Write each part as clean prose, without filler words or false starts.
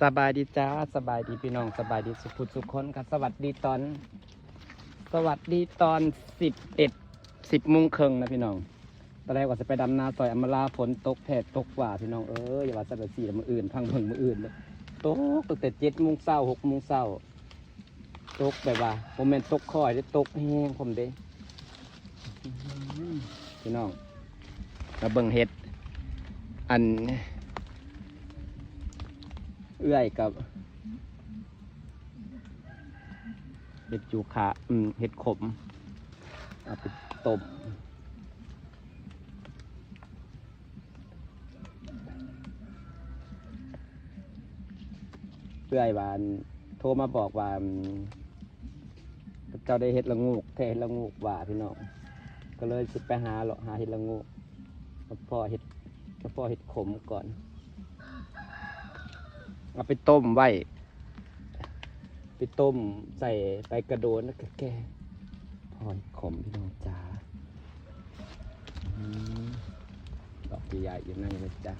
สบายดีจ้าสบายดีพี่น้องสบายดีสุขุสุขคนครับสวัสดีตอน10:10 โมงนะพี่น้องตอนแรกว่าจะไปดำนาซอยอำมาลาฝนตกแผดตกว่าพี่น้องอย่าว่าจะไปสี่มืออื่นพังเพิ่งมืออื่นเลยตกตั้งแต่7 โมงเช้า6 โมงเช้าตกแบบว่าโมเมนต์ตกค่อยได้ตกแห้งผมเด้พี่น้องมาเบิ่งเฮ็ดอันเอื้อยกับเห็ดจูขาเห็ดขมเอาไปต้มเอื้อยบานโทรมาบอกว่าเจ้าได้เห็ดละงูกแท้เห็ดละงูกว่าพี่น้องก็เลยสิไปหาเห็ดละงูกพ่อเห็ดขมก่อนเอาไปต้มไว้ไปต้มใส่ไปกระโดนแล้วก็แก่พอขมพี่น้องจ๋าดอกใหญ่ๆอยู่นั่นเลยจ้ะ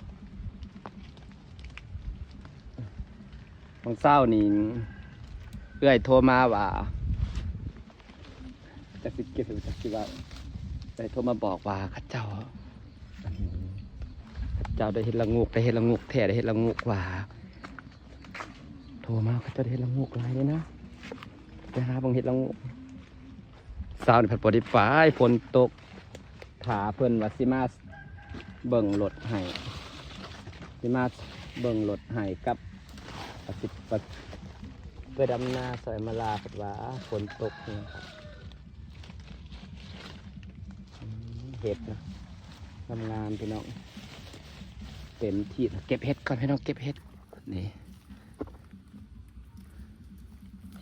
บางเศร้านี่เอื้อยโทรมาว่าจะสิเก็บจะสิว่าได้โทรมาบอกว่าข้าเจ้าได้เห็ดละงูกได้เห็ดละงูกแท้ได้เห็ดละงูกว่าโทรมาข้าเจ้าได้เห็ดละงูกหลายเลยนะไปหาบางเห็ดละงูกสาวนี่ผัดปอดีฟ้าฝนตกขาเพิ่นว่าสิมาเบิ่งรถให้สิมาเบิ่งรถให้กับเพื่อดำนาซอยมาลาผัดว่าฝนตกนี่เห็ดนะงามๆพี่น้องเต็มที่เก็บเห็ดก่อนพี่น้องเก็บเห็ดนี่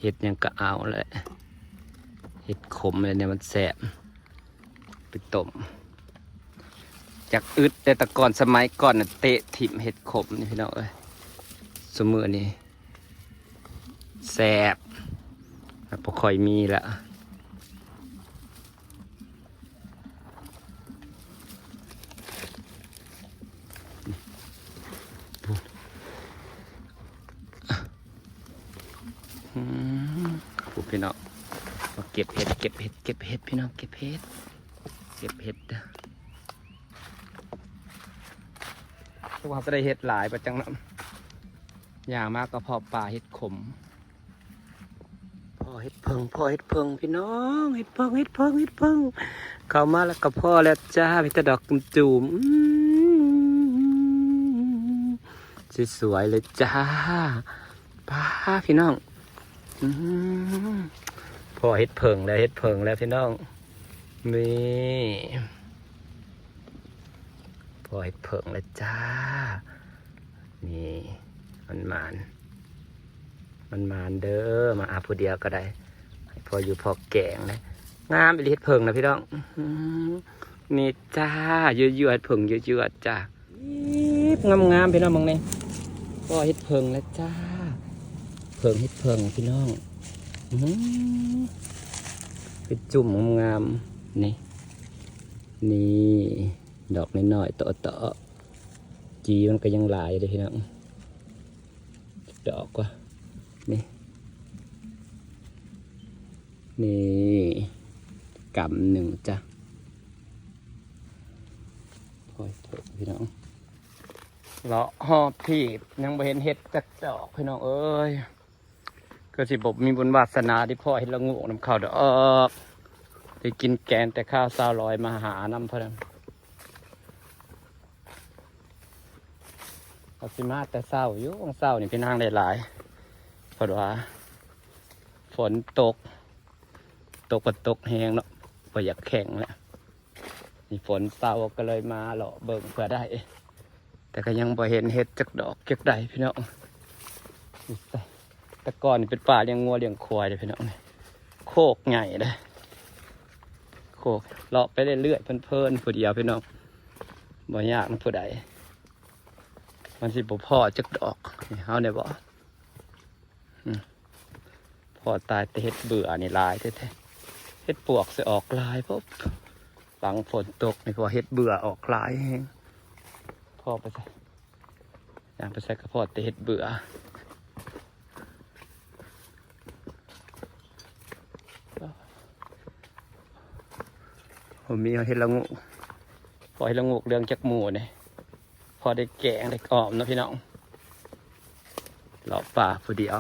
เห็ดยังกะเอาเลยเห็ดขมอะไรเนี่ยมันแสบไปต้มจากอึดแต่ตะก่อนสมัยก่อนน่ะเตะถิ่มเห็ดขมนี่พี่น้องสมือนี่แสบพอค่อยมีละพี่น้องมาเก็บเห็ดพี่น้องเก็บเห็ดทุกคนจะได้เห็ดหลายประจังนะอย่างมากก็พอปลาเห็ดขมพอเห็ดเพิงพี่น้องเห็ดเพิงเข้ามาแล้วก็พ่อแล้วจ้าพี่ตะดอกจุ่มสวยเลยจ้าป้าพี่น้องพอเห็ดเพิงแล้วพี่น้องนี่พอเห็ดเพิงแล้วจ้านี่มันเด้อมาอาผู้เดียวก็ได้พออยู่พอแกงเลยงามไปเห็ดเพิงนะพี่น้องนี่จ้าเยอะๆเพิงเยอะๆจ้างามพี่น้องมองนี่พอเห็ดเพิงแล้วจ้าเห็ดเพิงพี่น้องเป็นจุ่มงามนี่ดอกน้อยๆต่อจีมันก็ยังหลายเลยพี่น้องดอกว่ะนี่กำหนึ่งจ้ะพอยเถอะพี่น้องเลาะหอบที่ยังไม่เห็นเห็ดจักดอกพี่น้องเอ้ยก็สิบบมีบุญวาสนาที่พ่อเห็ดละงูน้ำข้าวดอกได้กินแกงแต่ข้าวซาวลอยมาหาน้ำพะนันเอาสิมาแต่เศร้าอยู่เศร้านี่พี่นางได้หลายเพราะว่าฝนตกแห้งเนาะพออยากแข็งแล้วนี่ฝนเศร้าก็เลยมาเลาะเบิ่งเพื่อได้แต่ก็ยังบ่เห็นเห็ดจักดอกเก็บได้พี่น้องแต่ก่อนเป็นป่าเลี้ยงงัวเลี้ยงควายเลยพี่น้องโคกใหญ่เลยโคกเลาะไปเรื่อยๆเพลินผู้เดียวพี่น้องบ่ยากนะผู้ใดมันสิบ่พ่อจักดอกนี่เฮาได้บ่พอตายแต่เห็ดเบื่อนี่ลายแท้ๆเห็ดปวกสิออกลายปุ๊บหลังฝนตกนี่พอเห็ดเบื่อออกลายแห้งพ่อไปใส่อย่างไปใส่กระเพาะแต่เห็ดเบื่อ ผมมีเห็ดละงูพอเห็ดละงูเรื่องจากหมูเนี่ยพอได้แกงได้กรอบนะพี่น้องเลาะป่าผู้เดียว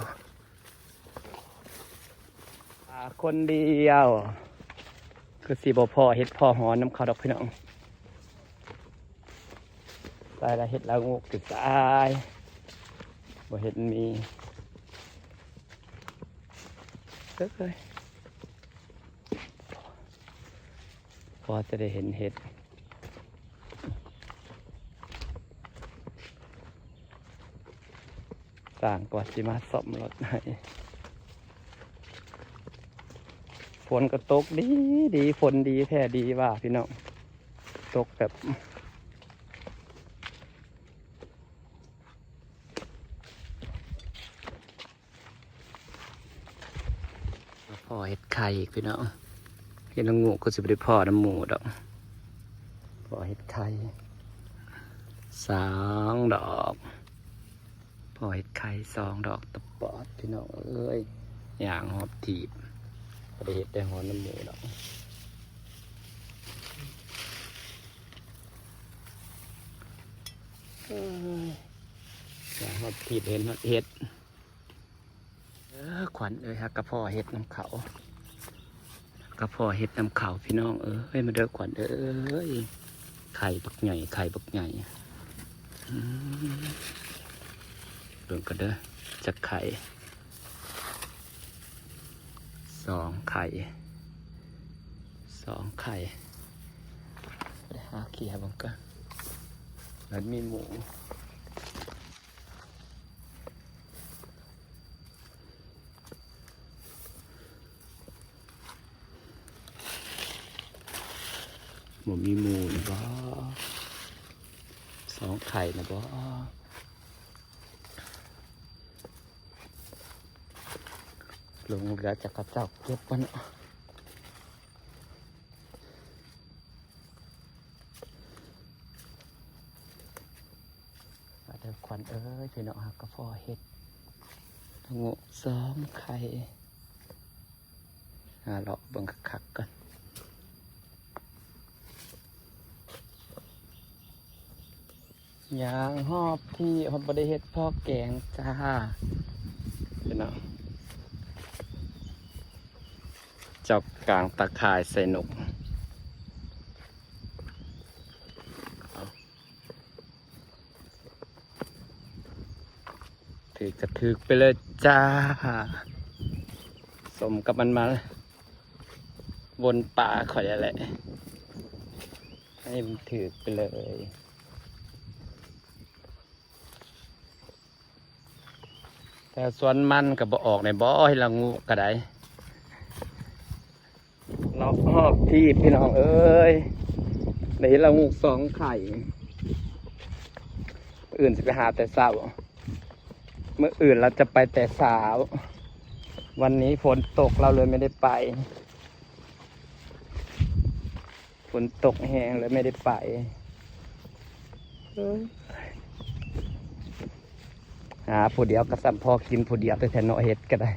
คนเดียวคือสีบ่พอเห็ดพอหอน้ำข้าวดอกพี่น้องตายละเห็ดละงูติดตายบ่เห็ดมีเลิกเลยพอจะได้เห็นเห็ดต่างกว่าสิมาซ่อมรถให้ฝนก็ตกดีดีฝนดีแท้ดีว่าพี่น้องตกแบบพอเห็ดไข่อีกพี่น้องเห็ดละงูก็จะไปได้พ่อน้ำหมูดอกพอเห็ดไข่2 ดอกพอเห็ดไข่2 ดอกตะปอดพี่น้องเอ้ยอย่างหอบถีบพอได้เห็ดได้หอน้ำหมูดอกอย่างหอบถีบเห็นเห็ดขวัญเอ้ยฮะกระเพาะเห็ดน้ำเขากระเพาะเห็ดน้ำเขาพี่น้องเอ้ยมาเด้อขวัญเอ้ยไข่บักใหญ่ไข่บักใหญ่เบิ่งกันเด้อจะไข่2 ไข่2 ไข่ไปหาเขียบังกันแล้วมีหมูมีหมูนะบ่2 ไข่นะบ่ลงเรือจากกระเจ้าเก็บมันมาเดินควันเอ้ยพี่น้องหักกระเพาะเห็ดงู2 ไข่เลาะเบิ่งคักๆกันยางหอบที่หอบบริเฮ็ดพ่อแกงจ้าพี่น้องเจ้ากลางตะข่ายใส่นกถือกระถือไปเลยจ้าสมกับมันมาวนป่าข่อยอะไรให้มันถือไปเลยแต่ส่วนมันกับบ่ออกในบ่อให้ละงูกระไดเราหอบที่พี่น้องเอ้ยในละงู2 ไข่อื่นจะไปหาแต่เช้าเมื่ออื่นเราจะไปแต่เช้าวันนี้ฝนตกเราเลยไม่ได้ไปฝนตกแห้งเลยไม่ได้ไปผู้เดียวก็สั่นพอกินผู้เดียวแต่แทนเนาะเห็ดก็ได้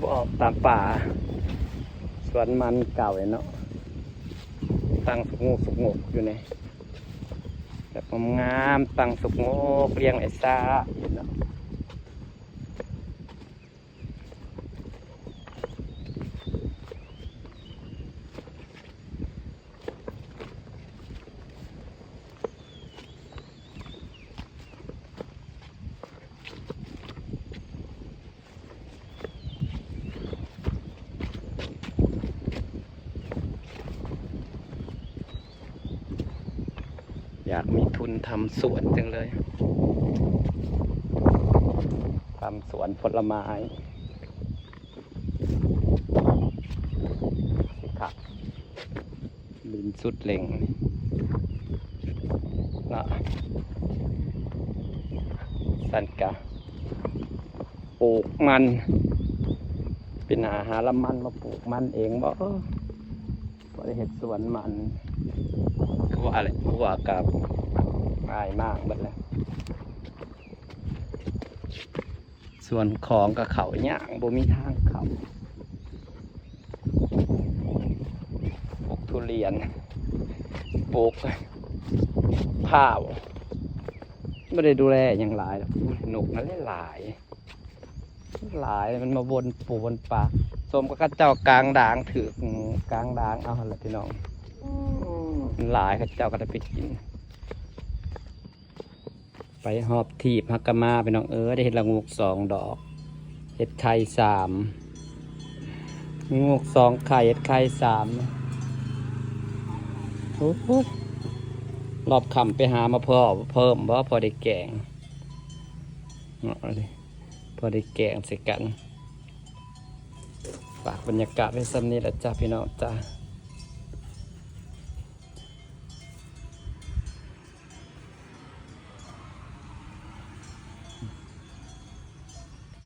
บอกตามป่าสวนมันเก่าเนาะตั้งสุกงกอยู่ในแบบงามตั้งสุกงกเรียงไอ้ซาเนาะอยากมีทุนทำสวนจังเลยทำสวนผลไม้สิครับลินสุดเล่งนะสันกะปลูกมันเป็นหาละมันมาปลูกมันเองบ่ได้เห็ดสวนมันคือว่าอะไรคือว่ากับง่ายมากหมดแล้ว ส่วนของกับเขาย่างบ่มีทางเขาปลูกทุเรียนปลูกข้าวไม่ได้ดูแลอย่างหลายหรอกนกนั่นหลายมันมาวนปูวนปลาสมกับเจ้ากลางด่างถือกลางด่างเอาละพี่น้องหลายเขาเจ้าก็ได้ไปกินไปหอบทีบฮักกะมาพี่น้องได้เห็ดละงูก2 ดอกเห็ดไข่3งูก2 ไข่เห็ดไข่3โอ้โหรอบคำไปหามาเพิ่มเพราะพอได้แกงพอได้แกงใส่กันฝากบรรยากาศไว้ซ้ำนี้แหละจ้าพี่น้องจ้า